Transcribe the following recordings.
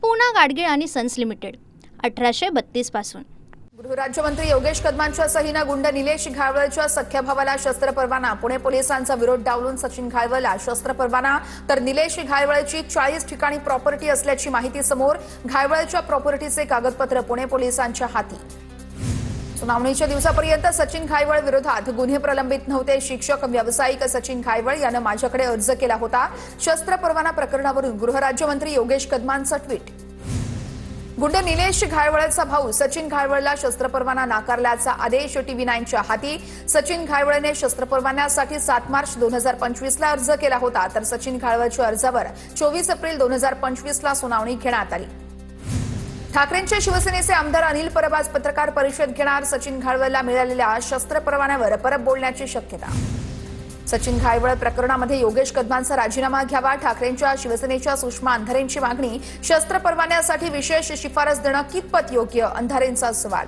पूना गाडगीळ आणि sons limited 1832 पासून। गृहराज्यमंत्री योगेश कदमांच्या सहीनं गुंड निलेश घाळवळच्या सख्या भावाला शस्त्र परवाना। पुणे पोलिसांचा विरोध डावलून सचिन घाळवळला शस्त्र परवाना। तर निलेश घाळवळची 40 ठिकाणी प्रॉपर्टी असल्याची माहिती समोर। घाळवळच्या प्रॉपर्टीचे कागदपत्र पुणे पोलिसांच्या हाती। सुनावणीच्या दिवसापर्यंत सचिन घाळवळ विरोधात गुन्हे प्रलंबित नव्हते। शिक्षक व्यावसायिक सचिन घाळवळ यानं माझ्याकडे अर्ज केला होता। शस्त्र परवाना प्रकरणावरून गृहराज्यमंत्री योगेश कदमांचं ट्विट। गुंड निलेश घाळवळचा भाऊ सचिन घाळवळला शस्त्र परवाना नाकारल्याचा आदेश TV9च्या हाती। सचिन घाळवळने शस्त्र परवान्यासाठी 7 मार्च 2025 ला अर्ज केला होता। तर सचिन घाळवळच्या अर्जावर 24 एप्रिल 2025 ला सुनावणी घेण्यात आली। ठाकरेंच्या शिवसेनेचे आमदार अनिल परब आज पत्रकार परिषद घेणार। सचिन घाळवळला मिळालेल्या शस्त्र परवान्यावर परब बोलण्याची शक्यता। सचिन घाळवळ प्रकरणामध्ये योगेश कदमांचा राजीनामा घ्यावा। ठाकरेंच्या शिवसेनेच्या सुषमा अंधारेंची मागणी। शस्त्र परवान्यासाठी विशेष शिफारस देणं कितपत योग्य, अंधारेंचा सवाल।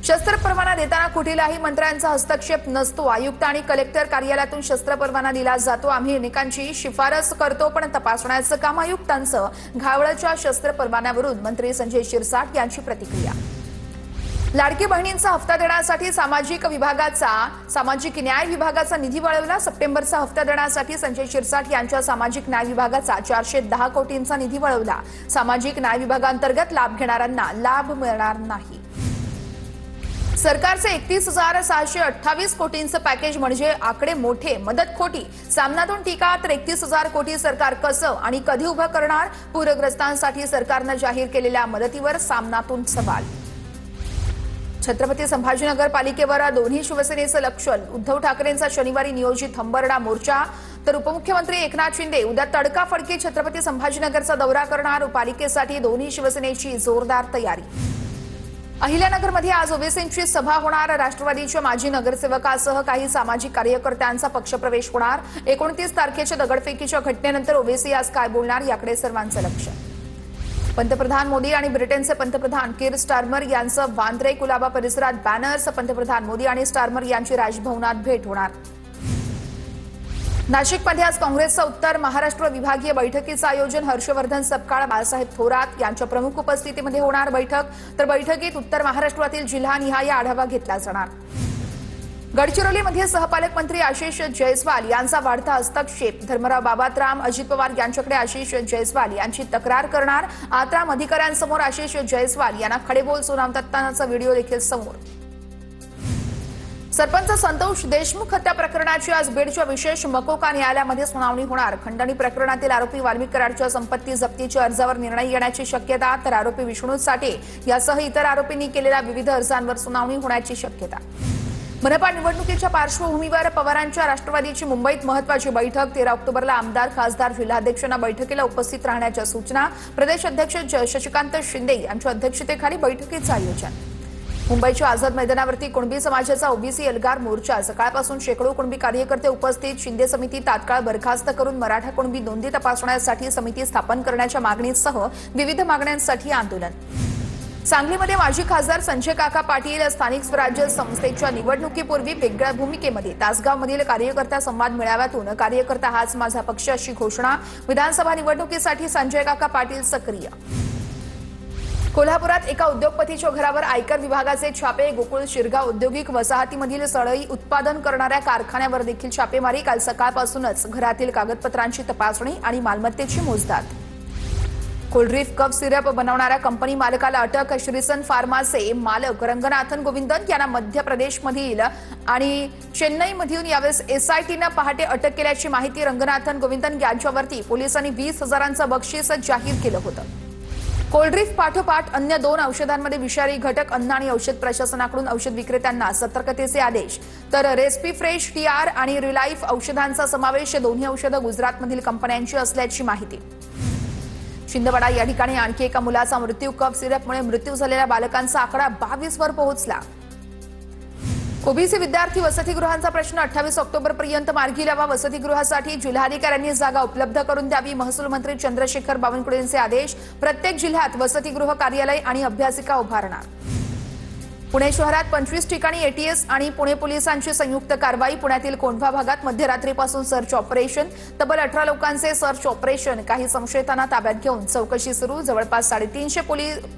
शस्त्र परवाना देताना कुठल्याही मंत्र्यांचा हस्तक्षेप नसतो। आयुक्त आणि कलेक्टर कार्यालयातून शस्त्र परवाना दिला जातो। आम्ही अनेकांची शिफारस करतो, पण तपासण्याचं काम आयुक्तांचं। घाळवळच्या शस्त्र परवान्यावरून मंत्री संजय शिरसाट यांची प्रतिक्रिया। लाडकी बहिणींचा हप्ता देण्यासाठी सामाजिक न्याय विभागाचा निधी वळवला। सप्टेंबरचा हप्ता देण्यासाठी संजय शिरसाट यांच्या सामाजिक न्याय विभागाचा 410 कोटींचा निधी वळवला। सामाजिक न्याय विभागांतर्गत लाभ घेणाऱ्यांना लाभ मिळणार नाही। सरकारचे 31,628 कोटींचं पॅकेज म्हणजे आकडे मोठे, मदत खोटी। सामनातून टीका। तर 31,000 कोटी सरकार कसं आणि कधी उभं करणार? पूरग्रस्तांसाठी सरकारनं जाहीर केलेल्या मदतीवर सामनातून सवाल। छत्रपती संभाजीनगर पालिकेवर दोन्ही शिवसेनेचं लक्ष। उद्धव ठाकरेंचा शनिवारी नियोजित हंबरडा मोर्चा। तर उपमुख्यमंत्री एकनाथ शिंदे उद्या तडकाफडकी छत्रपती संभाजीनगरचा दौरा करणार। पालिकेसाठी दोन्ही शिवसेनेची जोरदार तयारी। अहिल्यानगरमध्ये आज ओबीसींची सभा होणार। राष्ट्रवादीच्या माजी नगरसेवकासह काही सामाजिक कार्यकर्त्यांचा पक्षप्रवेश होणार। 29 तारखेच्या दगडफेकीच्या घटनेनंतर ओबीसी आज काय बोलणार याकडे सर्वांचं लक्ष। पंतप्रधान मोदी आणि ब्रिटनचे पंतप्रधान कीर स्टारमर यांचं वांद्रे कुलाबा परिसरात बॅनर्स। पंतप्रधान मोदी आणि स्टारमर यांची राजभवनात भेट होणार। नाशिकमध्ये आज काँग्रेसचा उत्तर महाराष्ट्र विभागीय बैठकीचं आयोजन। हर्षवर्धन सपकाळ, बाळासाहेब थोरात यांच्या प्रमुख उपस्थितीमध्ये होणार बैठक। तर बैठकीत उत्तर महाराष्ट्रातील जिल्हानिहाय आढावा घेतला जाणार। गडचिरोलीमध्ये सहपालकमंत्री आशिष जयस्वाल यांचा वाढता हस्तक्षेप। धर्मराव बाबातराम अजित पवार यांच्याकडे आशिष जयस्वाल यांची तक्रार करणार। आत्राम अधिकाऱ्यांसमोर आशिष जयस्वाल यांना खडेबोल सुनावतानाचा व्हिडिओ देखील समोर। सरपंच संतोष देशमुख हत्या प्रकरणाची आज बीडच्या विशेष मकोका न्यायालयामध्ये सुनावणी होणार। खंडणी प्रकरणातील आरोपी वाल्मिक कराडच्या संपत्ती जप्तीच्या अर्जावर निर्णय येण्याची शक्यता। तर आरोपी विष्णू साठे यासह इतर आरोपींनी केलेल्या विविध अर्जांवर सुनावणी होण्याची शक्यता। मनपा निवडणुकीच्या पार्श्वभूमीवर पवारांच्या राष्ट्रवादीची मुंबईत महत्त्वाची बैठक। 13 ऑक्टोबरला आमदार, खासदार, जिल्हाध्यक्षांना बैठकीला उपस्थित राहण्याच्या सूचना। प्रदेश अध्यक्ष शशिकांत शिंदे यांच्या अध्यक्षतेखाली बैठकीचं आयोजन। मुंबईच्या आझाद मैदानावरती कुणबी समाजाचा ओबीसी एल्गार मोर्चा। सकाळपासून शेकडो कुणबी कार्यकर्ते उपस्थित। शिंदे समिती तात्काळ बरखास्त करून मराठा कुणबी नोंदी तपासण्यासाठी समिती स्थापन करण्याच्या मागणीसह विविध मागण्यांसाठी आंदोलन। सांगलीमध्ये माजी खासदार संजय काका पाटील स्थानिक स्वराज्य संस्थेच्या निवडणुकीपूर्वी वेगळ्या भूमिकेमध्ये। तासगावमधील कार्यकर्ता संवाद मेळाव्यातून कार्यकर्ता हाच माझा पक्ष अशी घोषणा। विधानसभा निवडणुकीसाठी संजय काका पाटील सक्रिय। कोल्हापुरात एका उद्योगपतीच्या घरावर आयकर विभागाचे छापे। गोकुळ शिरगाव औद्योगिक वसाहतीमधील सळई उत्पादन करणाऱ्या कारखान्यावर देखील छापेमारी। काल सकाळपासूनच घरातील कागदपत्रांची तपासणी आणि मालमत्तेची मोजदाद। कोल्ड्रीफ कफ सिरप बनवणाऱ्या कंपनी मालकाला अटक। श्रीसन फार्माचे मालक रंगनाथन गोविंदन यांना मध्य प्रदेशमधील आणि चेन्नईमधून यावेळेस एसआयटीनं पहाटे अटक केल्याची माहिती। रंगनाथन गोविंदन यांच्यावरती पोलिसांनी 20,000चं बक्षीस जाहीर केलं होतं। कोल्ड्रीफ पाठोपाठ अन्य 2 औषधांमध्ये विषारी घटक। अन्न आणि औषध प्रशासनाकडून औषध विक्रेत्यांना सतर्कतेचे आदेश। तर रेस्पी फ्रेश TR आणि रिलाईफ औषधांचा समावेश। दोन्ही औषधं गुजरातमधील कंपन्यांची असल्याची माहिती। शिंदवाडा या ठिकाणी आणखी एका मुलाचा मृत्यू। कफ सिरपमुळे मृत्यू झालेल्या बालकांचा आकडा 22 वर पोहोचला। ओबीसी विद्यार्थी वसतिगृहांचा प्रश्न 28 ऑक्टोबरपर्यंत मार्गी लावा। वसतिगृहासाठी जिल्हाधिकाऱ्यांनी जागा उपलब्ध करून द्यावी। महसूल मंत्री चंद्रशेखर बावनकुळेंचे आदेश। प्रत्येक जिल्ह्यात वसतिगृह कार्यालय आणि अभ्यासिका उभारणार। पुणे शहरात 25 ठिकाणी एटीएस आणि पुणे पोलिसांची संयुक्त कारवाई. पुण्यातील कोंढवा भागात मध्यरात्रीपासून सर्च ऑपरेशन. तब्बल 18 लोकांचे सर्च ऑपरेशन. काही संशयितांना ताब्यात घेऊन चौकशी सुरू. जवळपास 350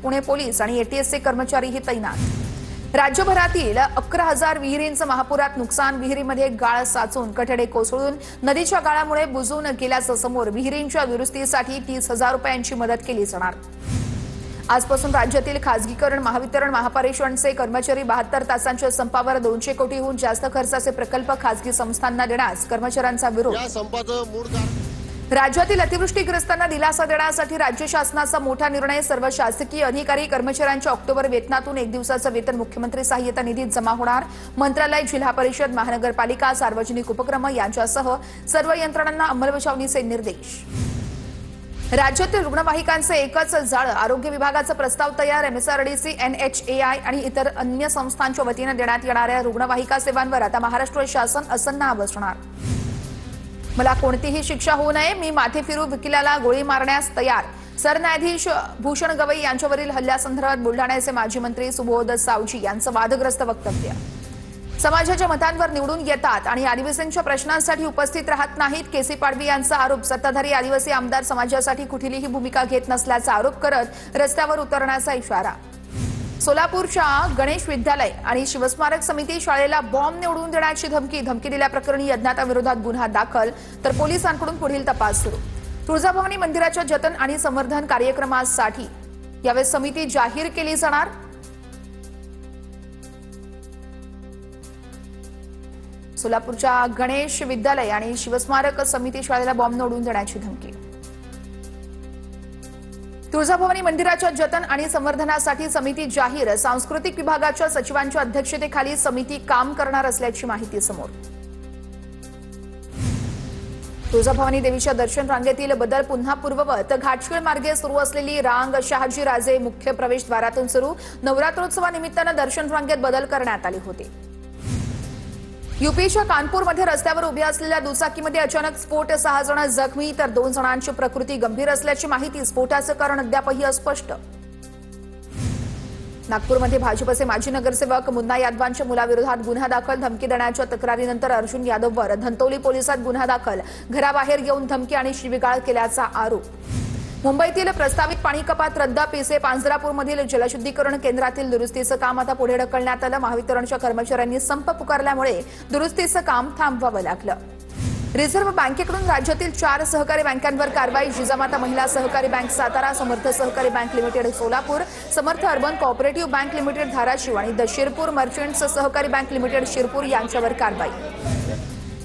पुणे पोलीस आणि एटीएसचे कर्मचारीही तैनात. राज्यभरातील 11,000 विहिरींचं महापुरात नुकसान. विहिरीमध्ये गाळ साचून कठडे कोसळून नदीच्या गाळामुळे बुजून गेल्याचं समोर. विहिरींच्या दुरुस्तीसाठी 30,000 रुपयांची मदत केली जाणार. आजपासून राज्यातील खासगीकरण, महावितरण, महापारेषणचे कर्मचारी 72 तासांच्या संपावर. 200 कोटीहून जास्त खर्चाचे प्रकल्प खासगी संस्थांना देण्यास कर्मचाऱ्यांचा विरोध. या संपाचं मूळ कारण राज्यातील अतिवृष्टीग्रस्तांना दिलासा देण्यासाठी राज्य शासनाचा मोठा निर्णय. सर्व शासकीय अधिकारी कर्मचाऱ्यांच्या ऑक्टोबर वेतनातून 1 दिवसाचं वेतन मुख्यमंत्री सहाय्यता निधीत जमा होणार. मंत्रालय, जिल्हा परिषद, महानगरपालिका, सार्वजनिक उपक्रम यांच्यासह सर्व यंत्रणांना अंमलबजावणीचे निर्देश. राज्यातील रुग्णवाहिकांचे एकच जाळं. आरोग्य विभागाचा प्रस्ताव तयार. एमएसआरडीसी, NHAI आणि इतर अन्य संस्थांच्या वतीनं देण्यात येणाऱ्या रुग्णवाहिका सेवांवर आता महाराष्ट्र शासन असन्ना बसणार. मला कोणतीही शिक्षा होऊ नये. मी माथे फिरू वकिलाला गोळी मारण्यास तयार. सरन्यायाधीश भूषण गवई यांच्यावरील हल्ल्यासंदर्भात बुलढाण्याचे माजी मंत्री सुबोध सावजी यांचं वादग्रस्त वक्तव्य. समाजाच्या मतांवर निवडून येतात आणि आदिवासींच्या प्रश्नांसाठी उपस्थित राहत नाहीत. केसी पाडवी यांचा आरोप. सत्ताधारी आदिवासी आमदार समाजासाठी कुठलीही भूमिका घेत नसल्याचा आरोप करत रस्त्यावर उतरण्याचा इशारा. सोलापूरच्या गणेश विद्यालय आणि शिवस्मारक समिती शाळेला बॉम्ब निवडून देण्याची धमकी. धमकी दिल्याप्रकरणी अज्ञाताविरोधात गुन्हा दाखल. तर पोलिसांकडून पुढील तपास सुरू. तुळजाभवानी मंदिराच्या जतन आणि संवर्धन कार्यक्रमासाठी यावेळी समिती जाहीर केली जाणार. सोलापूरच्या गणेश विद्यालय आणि शिवस्मारक समिती शाळेला बॉम्ब निवडून देण्याची धमकी. तुळजाभवानी मंदिराच्या जतन आणि संवर्धनासाठी समिती जाहीर. सांस्कृतिक विभागाच्या सचिवांच्या अध्यक्षतेखाली समिती काम करणार असल्याची माहिती समोर. तुळजाभवानी देवीच्या दर्शन रांगेतील बदल पुन्हा पूर्ववत. घाटशीळ मार्गे सुरू असलेली रांग शहाजीराजे मुख्य प्रवेशद्वारातून सुरू. नवरात्रोत्सवानिमित्तानं दर्शन रांगेत बदल करण्यात आले होते. यूपीच्या कानपूरमध्ये रस्त्यावर उभ्या असलेल्या दुचाकीमध्ये अचानक स्फोट. 6 जण जखमी तर 2 जणांची प्रकृती गंभीर असल्याची माहिती. स्फोटाचं कारण अद्यापही अस्पष्ट. नागपूरमध्ये भाजपचे माजी नगरसेवक मुन्ना यादवांच्या मुलाविरोधात गुन्हा दाखल. धमकी देण्याच्या तक्रारीनंतर अर्जुन यादववर धंतोली पोलिसात गुन्हा दाखल. घराबाहेर घेऊन धमकी आणि शिवीगाळ केल्याचा आरोप. मुंबईतील प्रस्तावित पाणी कपात रद्द. पिसे पांजरापूरमधील जलशुद्धीकरण केंद्रातील दुरुस्तीचं काम आता पुढे ढकलण्यात आलं. महावितरणच्या कर्मचाऱ्यांनी संप पुकारल्यामुळे दुरुस्तीचं काम थांबवावं लागलं. रिझर्व्ह बँकेकडून राज्यातील 4 सहकारी बँकांवर कारवाई. जिजामाता महिला सहकारी bank Satara, Samarth Sahakari bank limited Solapur, Samarth urban cooperative bank limited Dharashiv आणि the Shirpur merchants Sahakari bank limited Shirpur यांच्यावर कारवाई.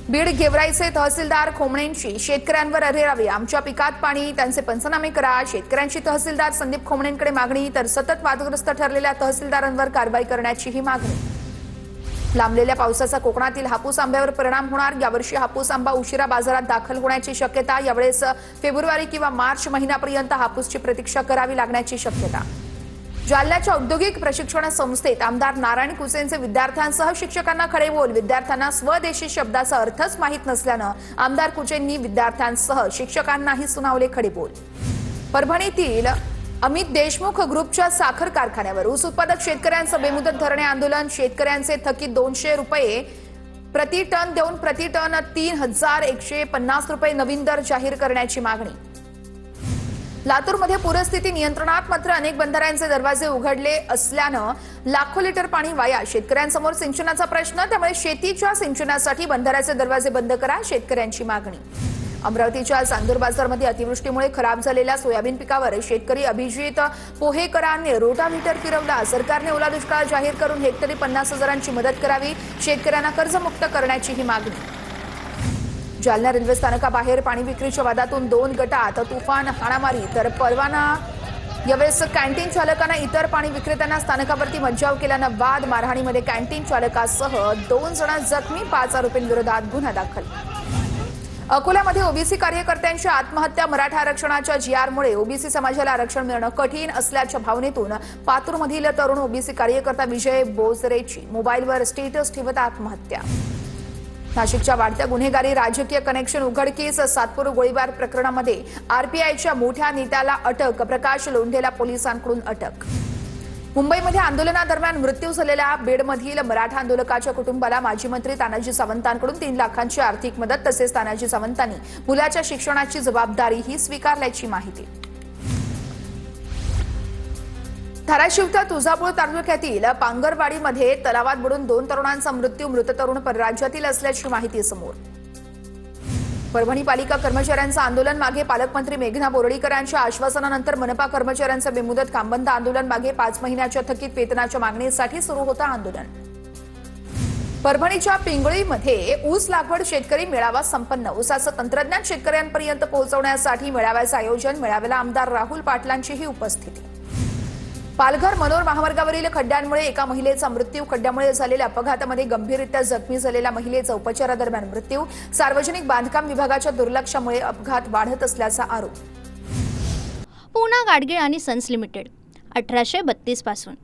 बीड गेवराईचे तहसीलदार खोमणेंची शेतकऱ्यांवर अरेरावी. आमच्या पिकात पाणी, त्यांचे पंचनामे करा. शेतकऱ्यांची तहसीलदार संदीप खोमणेंकडे मागणी. तर सतत वादग्रस्त ठरलेल्या तहसीलदारांवर कारवाई करण्याचीही मागणी. लांबलेल्या पावसाचा कोकणातील हापूस आंब्यावर परिणाम होणार. यावर्षी हापूस आंबा उशिरा बाजारात दाखल होण्याची शक्यता. यावेळेस फेब्रुवारी किंवा मार्च महिन्यापर्यंत हापूसची प्रतीक्षा करावी लागण्याची शक्यता. जालन्याच्या औद्योगिक प्रशिक्षण संस्थेत आमदार नारायण कुसेंचे विद्यार्थ्यांसह शिक्षकांना खडेबोल. विद्यार्थ्यांना स्वदेशी शब्दाचा अर्थच माहीत नसल्यानं आमदार कुसेंनी विद्यार्थ्यांसह शिक्षकांनाही सुनावले खडेबोल. परभणीतील अमित देशमुख ग्रुपच्या साखर कारखान्यावर ऊस उत्पादक शेतकऱ्यांचं बेमुदत धरणे आंदोलन. शेतकऱ्यांचे थकीत 200 रुपये प्रति टन देऊन प्रति टन 3,150 रुपये नवीन दर जाहीर करण्याची मागणी. लातूरमध्ये पूरस्थिती नियंत्रणात. मात्र अनेक बंधाऱ्यांचे दरवाजे उघडले असल्यानं लाखो लिटर पाणी वाया. शेतकऱ्यांसमोर सिंचनाचा प्रश्न. त्यामुळे शेतीच्या सिंचनासाठी बंधाऱ्याचे दरवाजे बंद करा, शेतकऱ्यांची मागणी. अमरावतीच्या चांदूर बाजारमध्ये अतिवृष्टीमुळे खराब झालेल्या सोयाबीन पिकावर शेतकरी अभिजित पोहेकरांनी रोटाव्हीटर फिरवला. सरकारने ओला दुष्काळ जाहीर करून हेक्टरी 50,000ची मदत करावी. शेतकऱ्यांना कर्जमुक्त करण्याचीही मागणी. जालना रेल्वे स्थानकाबाहेर पाणी विक्रीच्या वादातून 2 गटात तुफान हाणामारी. तर परवाना यावेळेस कॅन्टीन चालकांना इतर पाणी विक्रेत्यांना स्थानकावरती मज्जाव केल्यानं वाद. मारहाणीमध्ये कॅन्टीन चालकासह 2 जण जखमी. 5 आरोपींविरोधात गुन्हा दाखल. अकोल्यामध्ये ओबीसी कार्यकर्त्यांची आत्महत्या. मराठा आरक्षणाच्या जीआरमुळे ओबीसी समाजाला आरक्षण मिळणं कठीण असल्याच्या भावनेतून पातूरमधील तरुण ओबीसी कार्यकर्ता विजय बोजरेची मोबाईलवर स्टेटस ठेवत आत्महत्या. नाशिकच्या वाढत्या गुन्हेगारी, राजकीय कनेक्शन उघडकीस. सातपूर गोळीबार प्रकरणामध्ये आरपीआयच्या मोठ्या नेत्याला अटक. प्रकाश लोंढेला पोलिसांकडून अटक. मुंबईमध्ये आंदोलनादरम्यान मृत्यू झालेल्या बीडमधील मराठा आंदोलकाच्या कुटुंबाला माजी मंत्री तानाजी सावंतांकडून 3 लाखांची आर्थिक मदत तसेच तानाजी सावंतांनी मुलाच्या शिक्षणाची जबाबदारीही स्वीकारल्याची माहिती. धाराशिवच्या तुळजापूर तालुक्यातील पांगरवाडीमध्ये तलावात बुडून 2 तरुणांचा मृत्यू. मृत तरुण परराज्यातील असल्याची माहिती समोर. परभणी पालिका कर्मचाऱ्यांचं आंदोलन मागे. पालकमंत्री मेघना बोर्डीकरांच्या आश्वासनानंतर मनपा कर्मचाऱ्यांचं बेमुदत कामबंद आंदोलन मागे. 5 महिन्याच्या थकीत वेतनाच्या मागणीसाठी सुरू होतं आंदोलन. परभणीच्या पिंगळीमध्ये ऊस लागवड शेतकरी मेळावा संपन्न. ऊसाचं तंत्रज्ञान शेतकऱ्यांपर्यंत पोहोचवण्यासाठी मेळाव्याचं आयोजन. मेळाव्याला आमदार राहुल पाटलांचीही उपस्थिती. पालघर मनोर महामार्गावरील खड्ड्यांमुळे एका महिलेचा मृत्यू. खड्ड्यामुळे झालेल्या अपघातामध्ये गंभीररित्या जखमी झालेल्या महिलेचा उपचारादरम्यान मृत्यू. सार्वजनिक बांधकाम विभागाच्या दुर्लक्षामुळे अपघात वाढत असल्याचा आरोप. पूना गाडगीळ आणि सन्स लिमिटेड 1832 पासून